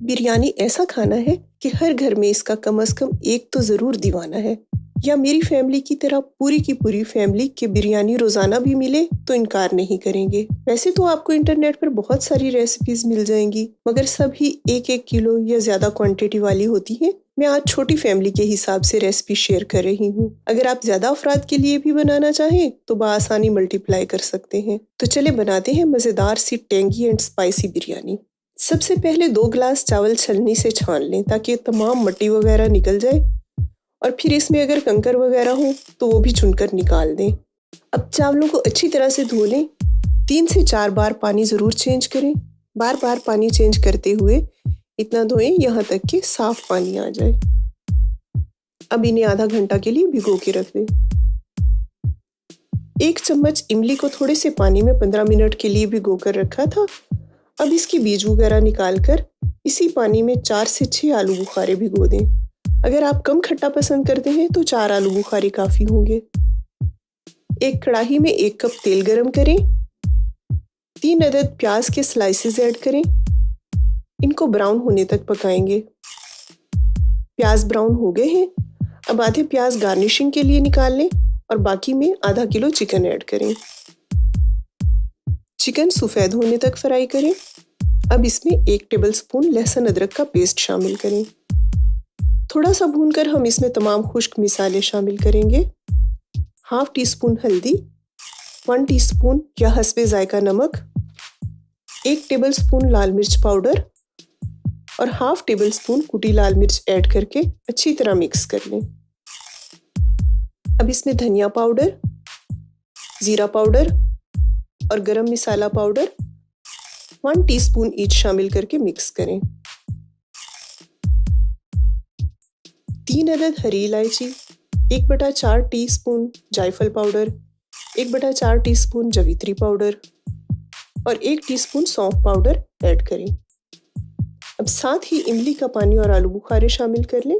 बिरयानी ऐसा खाना है कि हर घर में इसका कम से कम एक तो ज़रूर दीवाना है। या मेरी फैमिली की तरह पूरी की पूरी फैमिली के बिरयानी रोज़ाना भी मिले तो इनकार नहीं करेंगे। वैसे तो आपको इंटरनेट पर बहुत सारी रेसिपीज़ मिल जाएंगी, मगर सभी एक एक किलो या ज़्यादा क्वांटिटी वाली होती हैं। मैं आज छोटी फैमिली के हिसाब से रेसिपी शेयर कर रही हूँ। अगर आप ज़्यादा अफराद के लिए भी बनाना चाहें तो बआसानी मल्टीप्लाई कर सकते हैं। तो चले बनाते हैं मज़ेदार सी टेंगी एंड स्पाइसी बिरयानी। सबसे पहले 2 ग्लास चावल छलनी से छान लें ताकि तमाम मट्टी वगैरह निकल जाए, और फिर इसमें अगर कंकर वगैरह हो तो वो भी चुनकर निकाल दें। अब चावलों को अच्छी तरह से धो लें। 3 से 4 बार पानी ज़रूर चेंज करें। बार बार पानी चेंज करते हुए इतना धोएं यहाँ तक कि साफ पानी आ जाए। अब इन्हें आधा घंटा के लिए भिगो के रख दें। 1 चम्मच इमली को थोड़े से पानी में 15 मिनट के लिए भिगो कर रखा था। अब इसके बीज वगैरह निकालकर इसी पानी में 4 से 6 आलू बुखारे भिगो दें। अगर आप कम खट्टा पसंद करते हैं तो 4 आलू बुखारे काफ़ी होंगे। एक कढ़ाई में 1 कप तेल गरम करें। 3 अदद प्याज के स्लाइसेस ऐड करें। इनको ब्राउन होने तक पकाएंगे। प्याज ब्राउन हो गए हैं। अब आधे प्याज गार्निशिंग के लिए निकाल लें और बाकी में आधा किलो चिकन ऐड करें। चिकन सफ़ेद होने तक फ्राई करें। अब इसमें 1 टेबलस्पून लहसुन अदरक का पेस्ट शामिल करें। थोड़ा सा भूनकर हम इसमें तमाम खुश्क मिसाले शामिल करेंगे। हाफ टी स्पून हल्दी, 1 टीस्पून या हस्बे जायका नमक, 1 टेबलस्पून लाल मिर्च पाउडर और हाफ टेबल स्पून कुटी लाल मिर्च ऐड करके अच्छी तरह मिक्स कर लें। अब इसमें धनिया पाउडर, ज़ीरा पाउडर और गरम मसाला पाउडर 1 टीस्पून ईच शामिल करके मिक्स करें। 3 अदद हरी इलायची, 1/4 टीस्पून जायफल पाउडर, 1/4 टीस्पून जवित्री पाउडर और 1 टीस्पून सौंफ पाउडर ऐड करें। अब साथ ही इमली का पानी और आलू बुखारे शामिल कर लें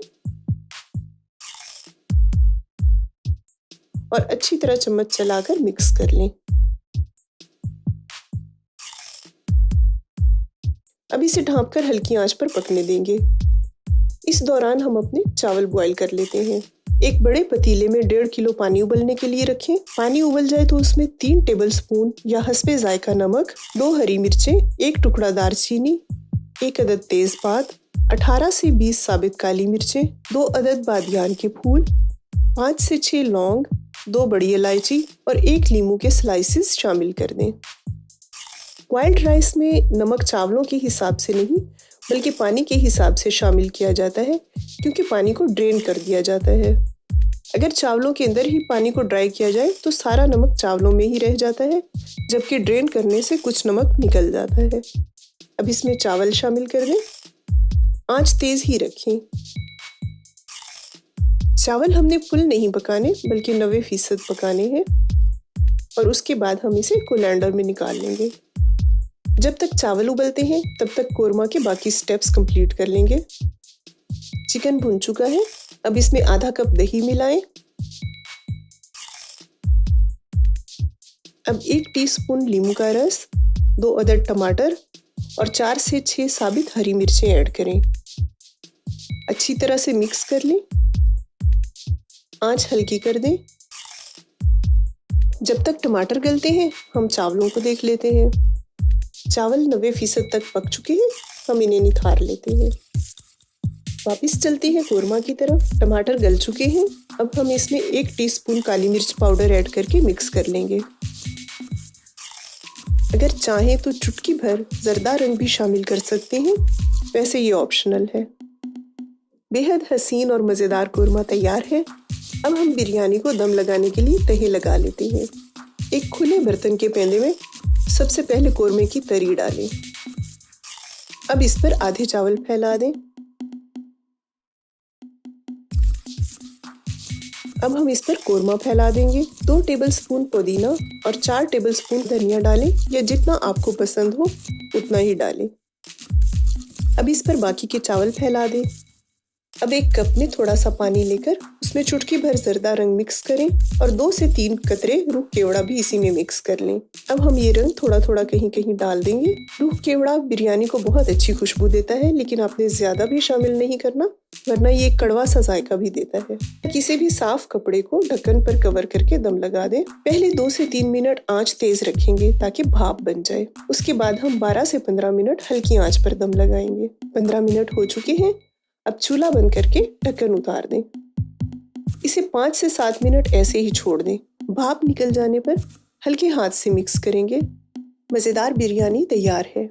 और अच्छी तरह चम्मच चलाकर मिक्स कर लें। अब इसे ढांपकर हल्की आंच पर पकने देंगे। इस दौरान हम अपने चावल बॉईल कर लेते हैं। एक बड़े पतीले में 1.5 किलो पानी उबलने के लिए रखें। पानी उबल जाए तो उसमें 3 टेबलस्पून या हस्बे जायका नमक, 2 हरी मिर्चें, 1 टुकड़ा दालचीनी, 1 अदद तेज़पात, 18 से 20 साबित काली मिर्चें, 2 अदद बादियान के फूल, 5 से 6 लौंग, 2 बड़ी इलायची और 1 लीमू के स्लाइसेस शामिल कर दें। बॉइल्ड राइस में नमक चावलों के हिसाब से नहीं बल्कि पानी के हिसाब से शामिल किया जाता है, क्योंकि पानी को ड्रेन कर दिया जाता है। अगर चावलों के अंदर ही पानी को ड्राई किया जाए तो सारा नमक चावलों में ही रह जाता है, जबकि ड्रेन करने से कुछ नमक निकल जाता है। अब इसमें चावल शामिल कर दें। आंच तेज़ ही रखें। चावल हमने फुल नहीं पकाने बल्कि 90% पकाने हैं और उसके बाद हम इसे कोलैंडर में निकाल लेंगे। जब तक चावल उबलते हैं तब तक कोरमा के बाकी स्टेप्स कंप्लीट कर लेंगे। चिकन भुन चुका है। अब इसमें आधा कप दही मिलाएं। अब 1 टीस्पून नींबू का रस, 2 अदद टमाटर और 4 से 6 साबित हरी मिर्चें ऐड करें। अच्छी तरह से मिक्स कर लें। आंच हल्की कर दें। जब तक टमाटर गलते हैं हम चावलों को देख लेते हैं। चावल 90% तक पक चुके हैं। हम इन्हें निथार लेते हैं। वापस चलते हैं कोरमा की तरफ। टमाटर गल चुके हैं। अब हम इसमें 1 टीस्पून काली मिर्च पाउडर ऐड करके मिक्स कर लेंगे। अगर चाहें तो चुटकी भर जर्दा रंग भी शामिल कर सकते हैं, वैसे ये ऑप्शनल है। बेहद हसीन और मज़ेदार कोरमा तैयार है। अब हम बिरयानी को दम लगाने के लिए तहे लगा लेते हैं। एक खुले बर्तन के पेंदे में सबसे पहले कोरमे की तरी डालें। अब इस पर आधे चावल फैला दें। अब हम इस पर कोरमा फैला देंगे। 2 टेबलस्पून पुदीना और 4 टेबलस्पून धनिया डालें, या जितना आपको पसंद हो उतना ही डालें। अब इस पर बाकी के चावल फैला दें। अब एक कप में थोड़ा सा पानी लेकर उसमें चुटकी भर जर्दा रंग मिक्स करें और 2 से 3 कतरे रूह केवड़ा भी इसी में मिक्स कर लें। अब हम ये रंग थोड़ा थोड़ा कहीं कहीं डाल देंगे। रूह केवड़ा बिरयानी को बहुत अच्छी खुशबू देता है, लेकिन आपने ज्यादा भी शामिल नहीं करना, वरना ये कड़वा सा जायका भी देता है। किसी भी साफ कपड़े को ढक्कन पर कवर करके दम लगा दें। पहले 2 से 3 मिनट आंच तेज रखेंगे ताकि भाप बन जाए। उसके बाद हम 12 से 15 मिनट हल्की आंच पर दम लगाएंगे। 15 मिनट हो चुके हैं। अब चूल्हा बंद करके ढक्कन उतार दें। इसे 5 से 7 मिनट ऐसे ही छोड़ दें। भाप निकल जाने पर हल्के हाथ से मिक्स करेंगे। मज़ेदार बिरयानी तैयार है।